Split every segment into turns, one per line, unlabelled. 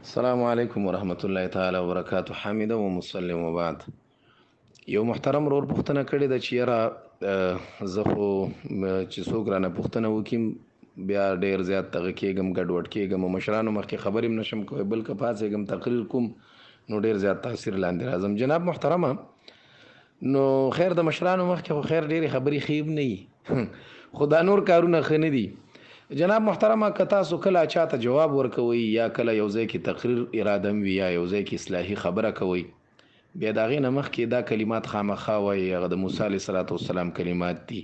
السلام علیکم ورحمت الله تعالی وبرکاته. حامد و مسلم وبعد. یو محترم رور پوښتنه کړې ده چې یاره زه خو چې څوک رانه پوښتنه وکړي بیا ډیر زیات دغه کېږم، ګډوډ کېږم او مشرانو مخکې خبرې هم نشم کوی، بل که پاڅېږم تقریر کوم نو ډیر زیات تاثیر لاندې راځم. جناب محترمه، نو خیر د مشرانو مخکې خو خیر ډېرې خبرې ښې هم نه وي خو دا نور کارونه ښه نه دي. جناب محترمه، که تاسو کله چاته جواب ورکوئ یا کله یو ځای کې تقریر اراده وي یا یو ځای کې اصلاحي خبره کوئ، بیا د هغې نه مخکې دا کلمات خامخا وایي. هغه د موسی علیه السلام کلمات دي.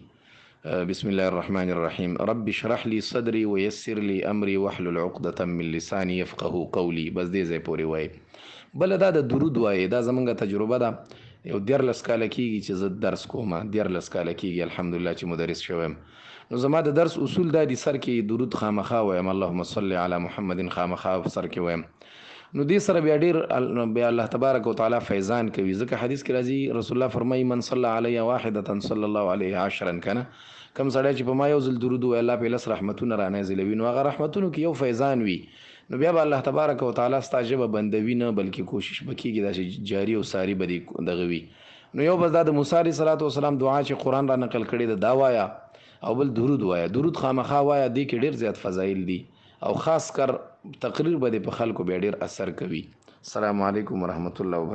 بسم الله الرحمن الرحیم. رب اشرح لي صدري ويسر لي امري واحلل عقدة من لساني يفقهوا قولي. بس دې ځای پورې وایي. بل دا د درود وایي، دا زمونږ تجربه ده. یو 14 کاله کېږي چې زه درس کوم، 14 کاله کېږي الحمدلله چې مدرس شویم. نو زما د درس اصول دا دي، سر کې درود خامخا وایم، اللهم صل علی محمد خامخا سر کې وایم. نو دې سره بیا ډیر بیا الله تبارک وتعالی فیضان کوي، ځکه حدیث کې راځي رسول الله فرمایي من صلی علی واحده صلی الله علیه 10 کنه. کم سړی چې په ما یو ځل درود وایي الله په لس رحمتونه را نازلوي، نو هغه رحمتونو کې یو فیضان وي. نو بیا به الله تبارک وتعالی ستا ژبه بندوي نه، بلکې کوشش به کېږي دا چې جاري او ساري به دې دغه وي. نو یو بس دا د موسی علیه السلام دعا چې قرآن را نقل کړې ده دا وایا، او بل درود وایا. درود خامخا وایا، دې کې ډیر زیات فضایل دي او خاص کر تقریر به دې په خلکو بیا ډیر اثر کوي. السلام علیکم ورحمت الله وبرکاته.